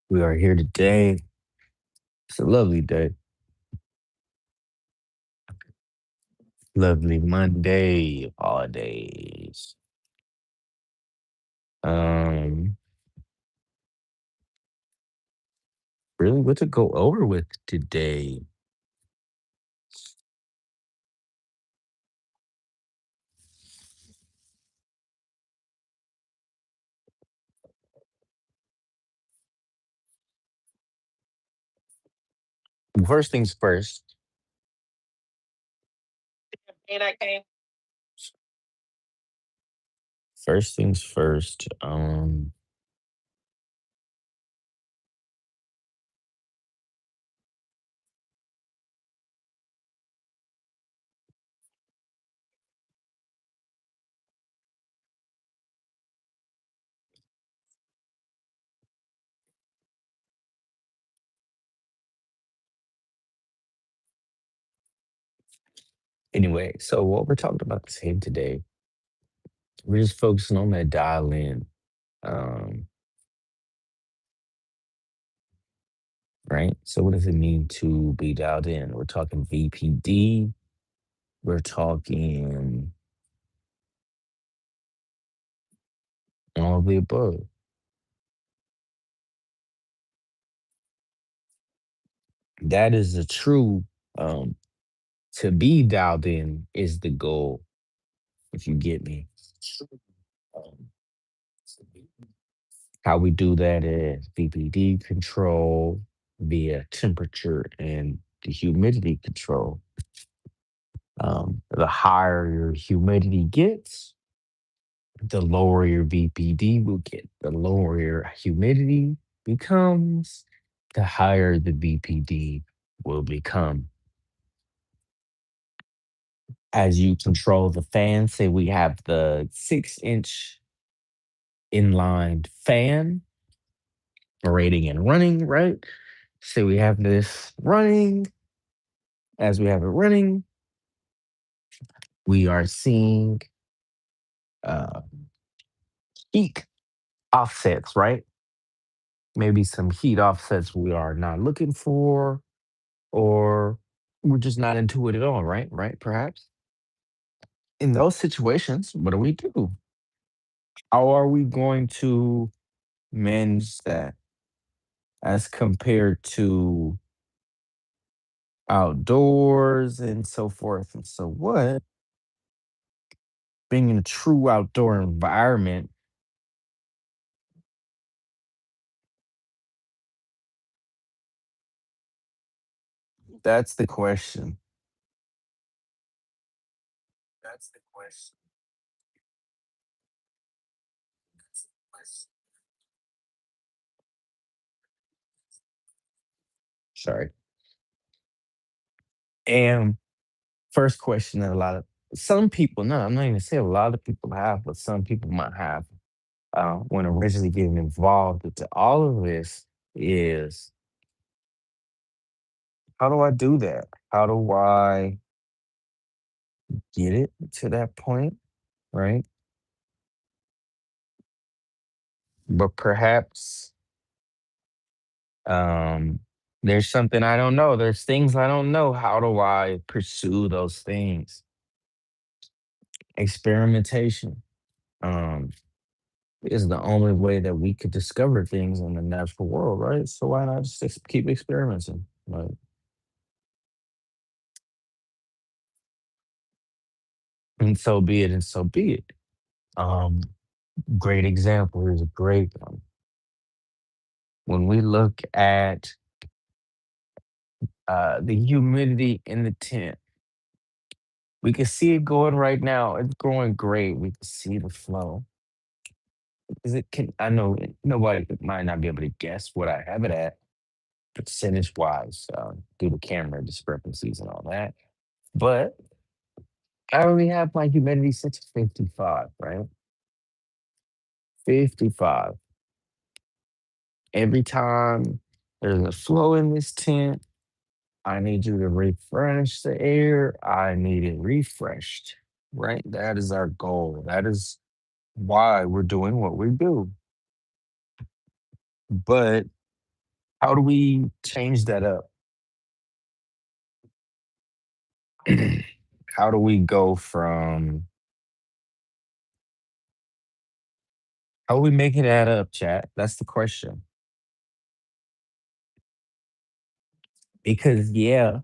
We are here today. It's a lovely day. Lovely Monday holidays. Um, really, what to go over with today? First things first. First things first. Anyway, so what we're talking about today, we're just focusing on that dial in. Um, right? So what does it mean to be dialed in? We're talking VPD. We're talking all of the above. That is the true um to be dialed in is the goal, if you get me. Um, how we do that is VPD control via temperature and the humidity control. The higher your humidity gets, the lower your VPD will get. The lower your humidity becomes, the higher the VPD will become. As you control the fan, say we have the 6-inch inline fan operating and running, right? So we have this running. As we have it running, we are seeing uh, heat offsets, right? Maybe some heat offsets we are not looking for, or we're just not into it at all, right? Right? Perhaps. In those situations, what do we do? How are we going to manage that as compared to outdoors and so forth and so what? Being in a true outdoor environment, that's the question. That's the question. That's the question. Sorry. And first question that a lot of some people, no, I'm not even say a lot of people have, but some people might have when originally getting involved into all of this is how do I do that? How do I get it to that point? Right. But perhaps Um, there's something I don't know. There's things I don't know. How do I pursue those things? Experimentation is the only way that we could discover things in the natural world, right? So why not just keep experimenting? Like, and so be it, and so be it. Um, Great example is a great one. When we look at the humidity in the tent, we can see it going right now. It's growing great. We can see the flow. Is it can I know nobody might not be able to guess what I have it at percentage wise, due to camera discrepancies and all that. But I only have my humidity set to 55, right? 55. Every time there's a flow in this tent, I need you to refresh the air. I need it refreshed, right? That is our goal. That is why we're doing what we do. But How do we change that up? How do we go from how do we make it add up, chat? That's the question. Because yeah,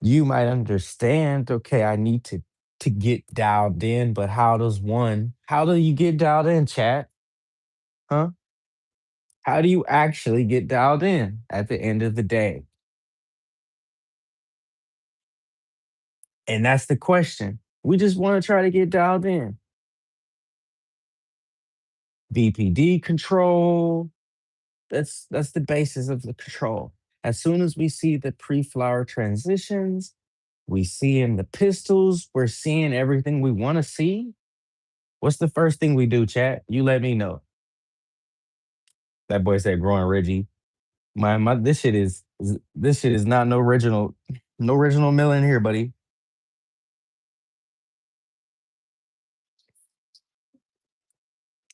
you might understand, okay, I need to get dialed in, but how do you get dialed in, chat? Huh? How do you actually get dialed in at the end of the day? And that's the question. We just want to try to get dialed in. BPD control, that's the basis of the control. As soon as we see the pre-flower transitions, we see in the pistils, we're seeing everything we want to see. What's the first thing we do, chat? You let me know. That boy said growing Reggie. My this shit is not no original mill in here, buddy.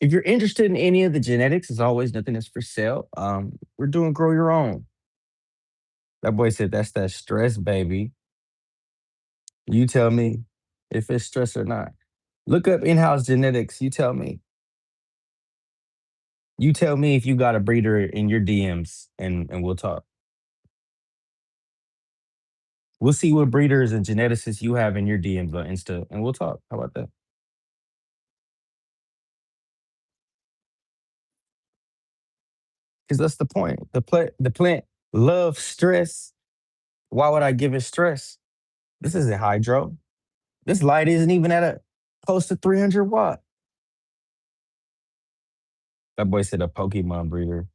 If you're interested in any of the genetics, as always, nothing is for sale. We're doing grow your own. That boy said that's that stress, baby. You tell me if it's stress or not. Look up in-house genetics. You tell me. You tell me if you got a breeder in your DMs and we'll talk. We'll see what breeders and geneticists you have in your DMs on Insta and we'll talk. How about that? Because that's the point. The plant loves stress. Why would I give it stress? This isn't hydro. This light isn't even at a close to 300 watt. That boy said a Pokemon breeder.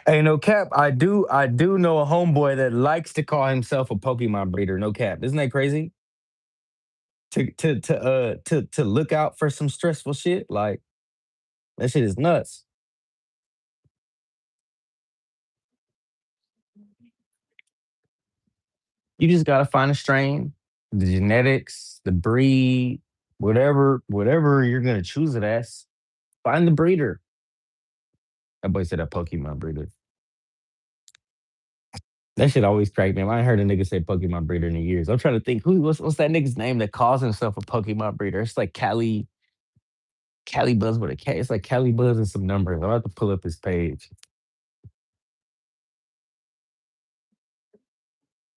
Hey, no cap. I do know a homeboy that likes to call himself a Pokemon breeder. No cap. Isn't that crazy? To look out for some stressful shit. Like that shit is nuts. You just gotta find a strain, the genetics, the breed, whatever you're gonna choose it as. Find the breeder. That boy said a Pokemon breeder. That shit always cracked me. I ain't heard a nigga say Pokemon breeder in years. I'm trying to think what's that nigga's name that calls himself a Pokemon breeder? It's like Cali Buzz with a K. It's like Cali Buzz and some numbers. I'll have to pull up his page.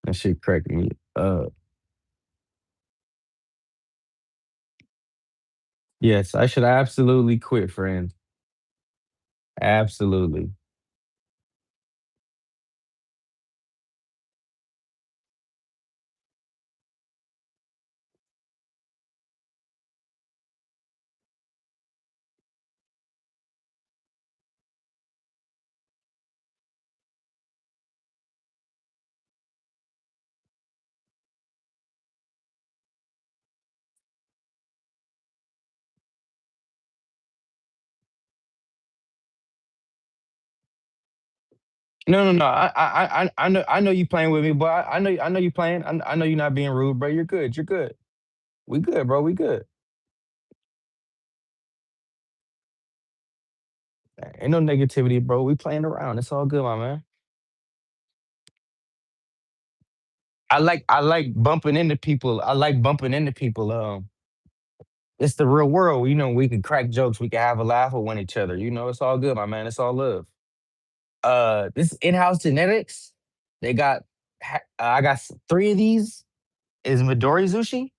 That shit cracked me. Yes, I should absolutely quit, friend. Absolutely. No, no, no. I know you playing with me, but I know you playing. I know you're not being rude, bro. You're good. You're good. We good, bro. We good. Ain't no negativity, bro. We playing around. It's all good, my man. I like bumping into people. I like bumping into people. It's the real world. We can crack jokes. We can have a laugh with one each other. It's all good, my man. It's all love. This in-house genetics. They got. I got three of these. Is Midori Zushi?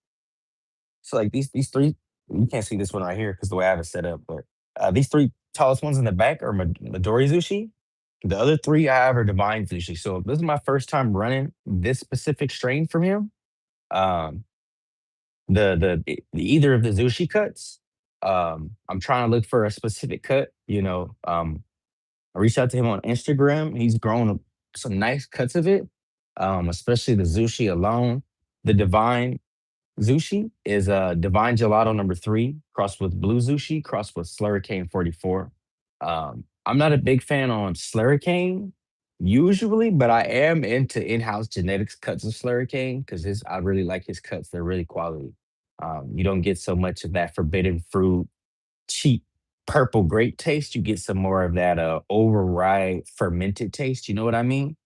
So like these three, you can't see this one right here because the way I have it set up, but these three tallest ones in the back are Midori Zushi. The other three I have are Divine Zushi. So this is my first time running this specific strain from him. Um, either of the Zushi cuts. I'm trying to look for a specific cut. I reached out to him on Instagram. He's grown some nice cuts of it, especially the Zushi alone. The Divine Zushi is Divine Gelato number 3, crossed with Blue Zushi, crossed with Slurricane 44. I'm not a big fan on Slurricane usually, but I am into in-house genetics cuts of Slurricane because I really like his cuts. They're really quality. You don't get so much of that forbidden fruit cheap purple grape taste, you get some more of that override fermented taste. You know what I mean?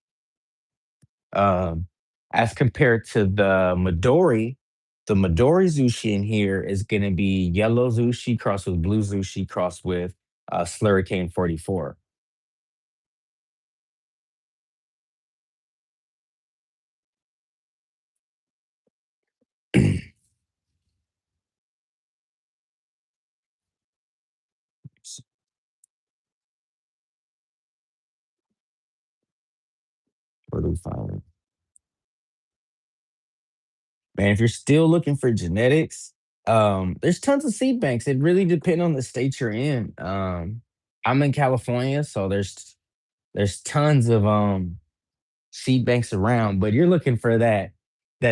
Um, as compared to the Midori sushi in here is gonna be yellow sushi crossed with blue sushi crossed with Slurricane 44. Where do we find it? Man, if you're still looking for genetics, there's tons of seed banks. It really depends on the state you're in. I'm in California, so there's tons of seed banks around, but you're looking for that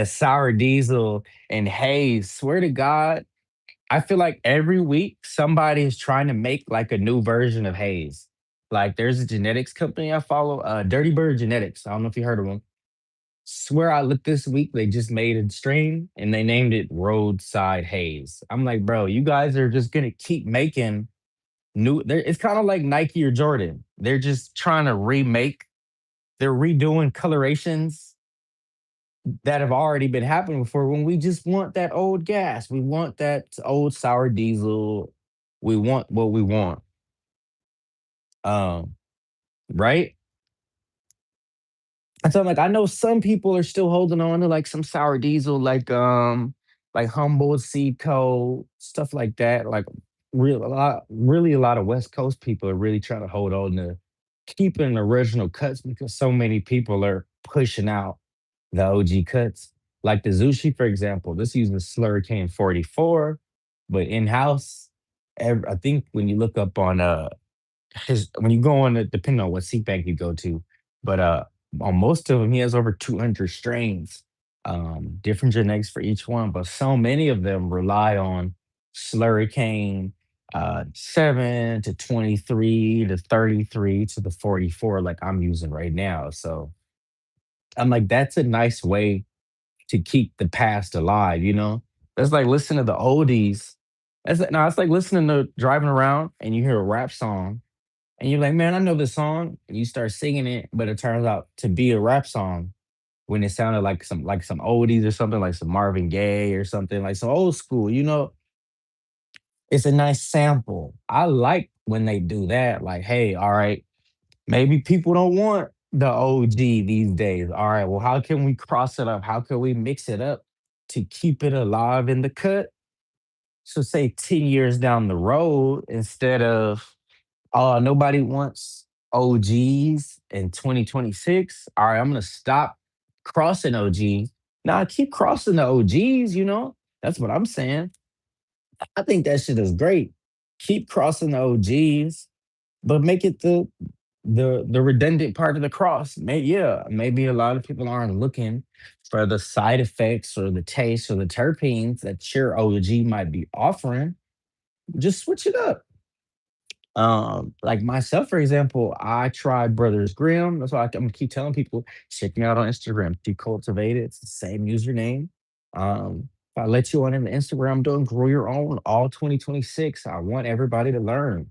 sour diesel and haze. Swear to God, I feel like every week somebody is trying to make like a new version of haze. Like there's a genetics company I follow, Dirty Bird Genetics. I don't know if you heard of them. Swear I looked this week, they just made a strain and they named it Roadside Haze. I'm like, bro, you guys are just gonna keep making new. It's kind of like Nike or Jordan. They're just trying to remake. They're redoing colorations that have already been happening before. When we just want that old gas, we want that old sour diesel. We want what we want. Um, right? And so I'm like, I know some people are still holding on to like some sour diesel, like Humboldt Seed Co. stuff like that. Like really a lot of West Coast people are really trying to hold on to keeping original cuts because so many people are pushing out the OG cuts. Like the Zushi, for example, this uses Slurricane 44, but in-house, I think when you look up on his when you go on it, depending on what seat bank you go to, but on most of them, he has over 200 strains, different genetics for each one. But so many of them rely on Slurricane 7 to 23 to 33 to the 44, like I'm using right now. So I'm like, that's a nice way to keep the past alive, you know? That's like listening to the oldies. It's like listening to driving around and you hear a rap song and you're like, man, I know this song. And you start singing it, but it turns out to be a rap song when it sounded like some oldies or something, like some Marvin Gaye or something, like some old school, you know, it's a nice sample. I like when they do that. Like, hey, all right, maybe people don't want the OG these days. All right, well, how can we cross it up? How can we mix it up to keep it alive in the cut? So say 10 years down the road, instead of nobody wants OGs in 2026. All right, I'm gonna stop crossing OGs. Now keep crossing the OGs, you know? That's what I'm saying. I think that shit is great. Keep crossing the OGs, but make it the redundant part of the cross. Maybe a lot of people aren't looking for the side effects or the taste or the terpenes that your OG might be offering. Just switch it up. Like myself, for example, I tried Brothers Grimm. That's why I'm gonna keep telling people, check me out on Instagram. Decultivate it. It's the same username. If I let you on in the Instagram, I'm doing grow your own all 2026. I want everybody to learn.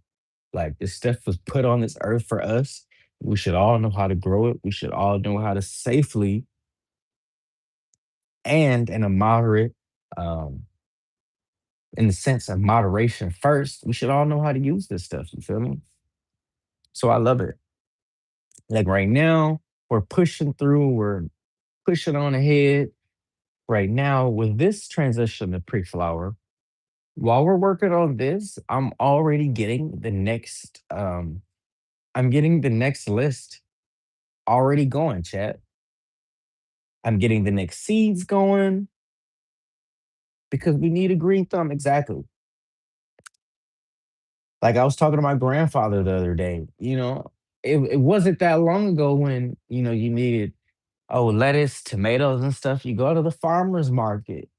Like this stuff was put on this earth for us. We should all know how to grow it. We should all know how to safely and in a moderate, um, in the sense of moderation first. We should all know how to use this stuff. You feel me? So I love it. Like right now, we're pushing through, we're pushing on ahead. Right now, with this transition to pre-flower, while we're working on this, I'm already getting the next I'm getting the next list already going, chat. I'm getting the next seeds going because we need a green thumb. Exactly. Like I was talking to my grandfather the other day, you know, it wasn't that long ago when, you know, you needed lettuce, tomatoes, and stuff. You go to the farmer's market.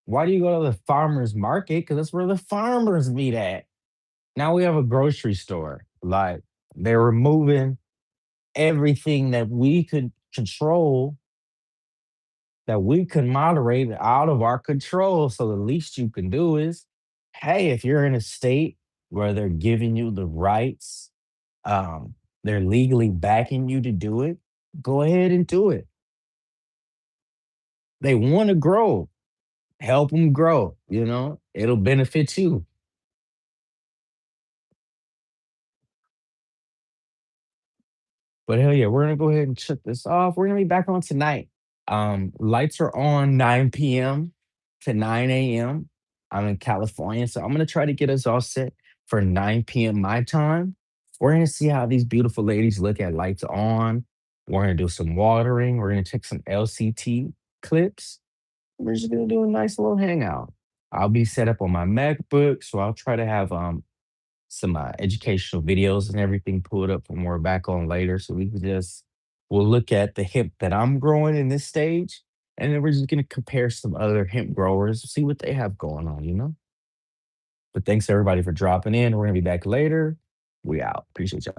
Why do you go to the farmer's market? Because that's where the farmers meet at. Now we have a grocery store. Like they're removing everything that we could control, that we could moderate out of our control. So the least you can do is, hey, if you're in a state where they're giving you the rights, they're legally backing you to do it, go ahead and do it. They want to grow, help them grow, it'll benefit you. But hell yeah, we're gonna go ahead and shut this off. We're gonna be back on tonight. Lights are on 9 p.m. to 9 a.m. I'm in California, so I'm gonna try to get us all set for 9 p.m. my time. We're gonna see how these beautiful ladies look at lights on. We're gonna do some watering. We're gonna check some LCT clips. We're just gonna do a nice little hangout. I'll be set up on my MacBook, so I'll try to have some educational videos and everything pulled up when we're back on later. So we'll look at the hemp that I'm growing in this stage, and then we're just gonna compare some other hemp growers, see what they have going on. But thanks everybody for dropping in. We're gonna be back later. We out. Appreciate y'all.